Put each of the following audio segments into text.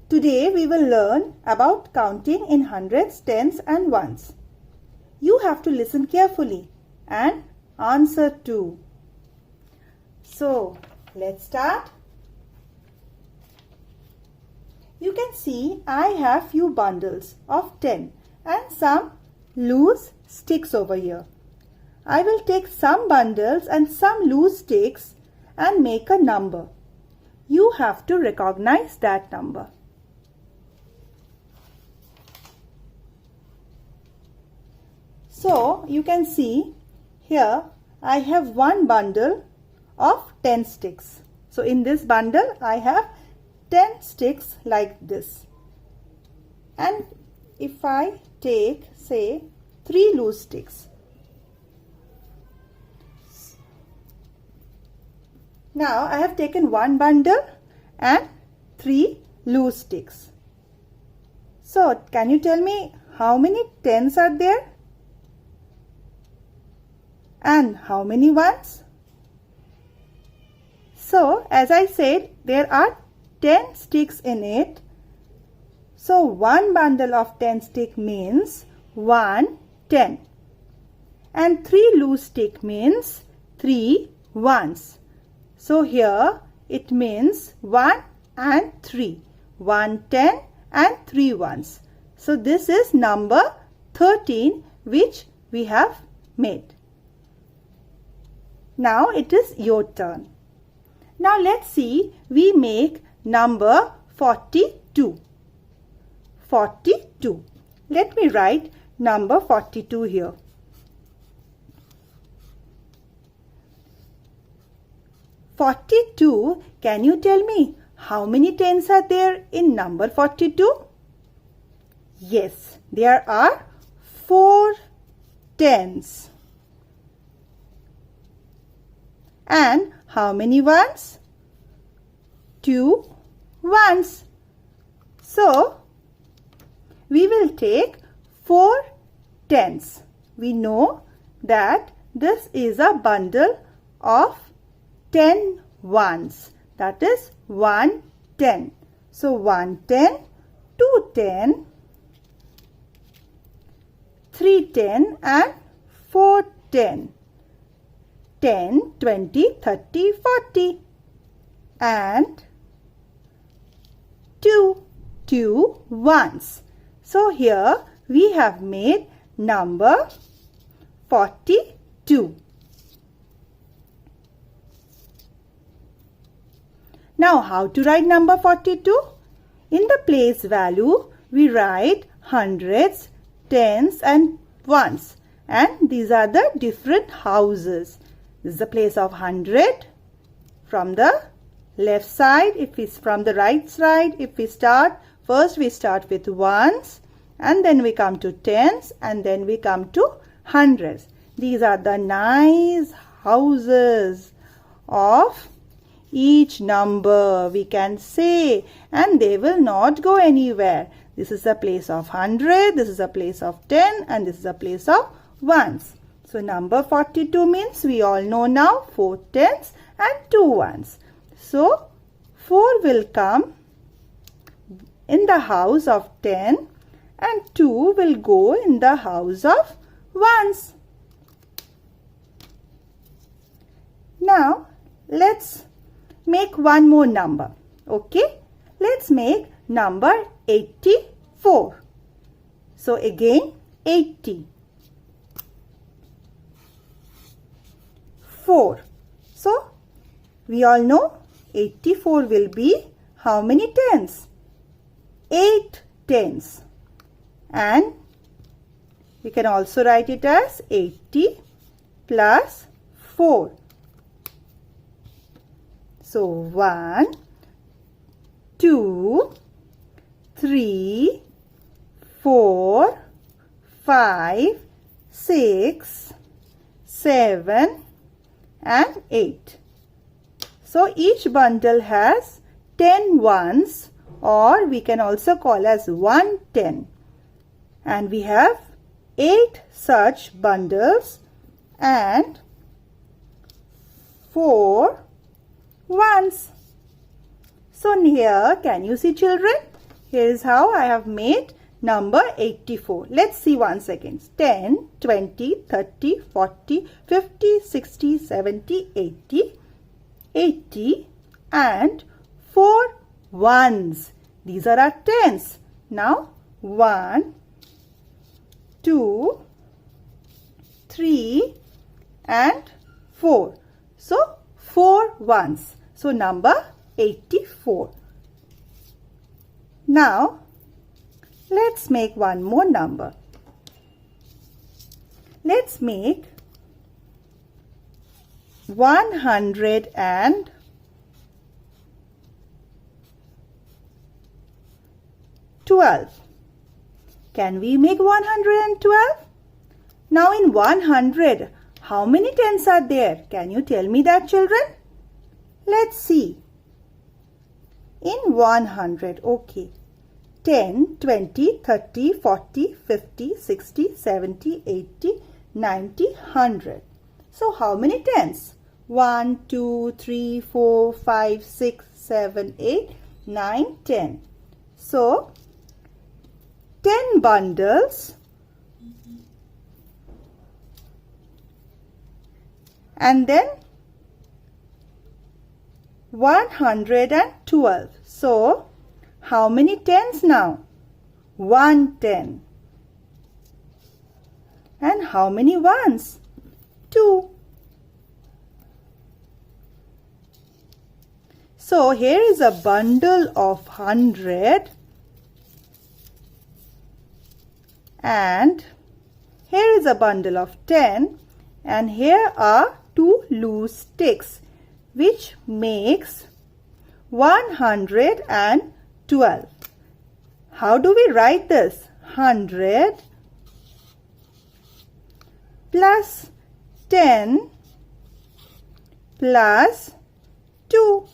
Today we will learn about counting in hundreds, tens and ones. You have to listen carefully and answer too. So, let's start. You can see I have few bundles of 10 and some loose sticks over here. I will take some bundles and some loose sticks and make a number. You have to recognize that number. So, you can see here I have one bundle of 10 sticks. So, in this bundle I have 10 sticks like this. And if I take, say, 3 loose sticks. Now, I have taken one bundle and 3 loose sticks. So, can you tell me how many tens are there? And how many ones? So, as I said, there are 10 sticks in it. So, one bundle of 10 stick means 1 10. And 3 loose stick means 3 ones. So, here it means 1 and 3. 1 10 and 3 ones. So, this is number 13 which we have made. Now it is your turn. Now let's see, we make number 42. 42. Let me write number 42 here. "42, can you tell me how many tens are there in number 42? Yes, there are 4 tens. And how many ones? 2 ones. So, we will take 4 tens. We know that this is a bundle of 10 ones. That is 1 10. So, 1 10, 2 10, 3 10 and 4 10. 10, 20, 30, 40 and 2 ones. So, here we have made number 42. Now, how to write number 42? In the place value, we write hundreds, tens and ones. And these are the different houses. This is the place of 100 from the left side. If it's from the right side, if we start, first we start with ones and then we come to tens and then we come to hundreds. These are the nice houses of each number, we can say, and they will not go anywhere. This is a place of 100, this is a place of 10 and this is a place of ones. So, number 42 means we all know now 4 tens and 2 ones. So, 4 will come in the house of 10 and 2 will go in the house of ones. Now, let's make one more number. Okay, let's make number 84. So, again 80. 4. So, we all know 84 will be how many tens? 8 tens. And we can also write it as 80 plus 4. So, 1, 2, 3, 4, 5, 6, 7 and 8. So, each bundle has 10 ones, or we can also call as 1 10. And we have 8 such bundles and 4 ones. So here, can you see children? Here is how I have made number 84. Let's see once again. 10, 20, 30, 40, 50, 60, 70, 80, 80 and 4 ones. These are our tens. Now 1, 2, 3 and 4. So 4 ones. So number 84. Now let's make one more number. Let's make 112. Can we make 112? Now in 100, how many tens are there? Can you tell me that, children? Let's see. In 100, okay. 10, 20, 30, 40, 50, 60, 70, 80, 90, 100. So how many tens? 1, 2, 3, 4, 5, 6, 7, 8, 9, 10. So 10 bundles and then 112. So how many tens now? 110. And how many ones? 2. So here is a bundle of 100 and here is a bundle of 10 and here are 2 loose sticks which makes 112. How do we write this? 100 plus 10 plus 2.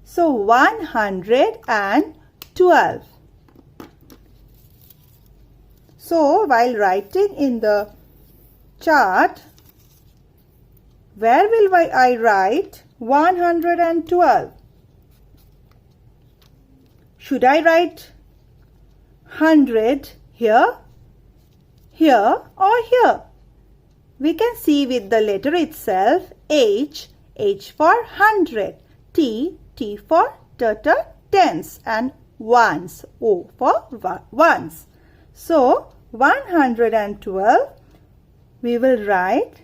So 112. So while writing in the chart, where will I write 112? Should I write 100 here, here or here? We can see with the letter itself, H, H for 100, T, T for turtle, tens and ones, O for ones. So 112 we will write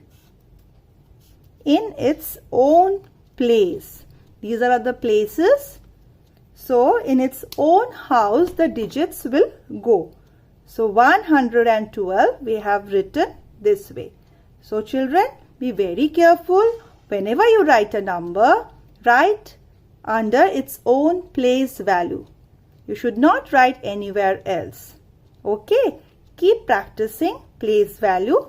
in its own place. These are the places. So in its own house the digits will go. So 112 we have written this way. So children, be very careful. Whenever you write a number, write under its own place value. You should not write anywhere else. Okay, keep practicing place value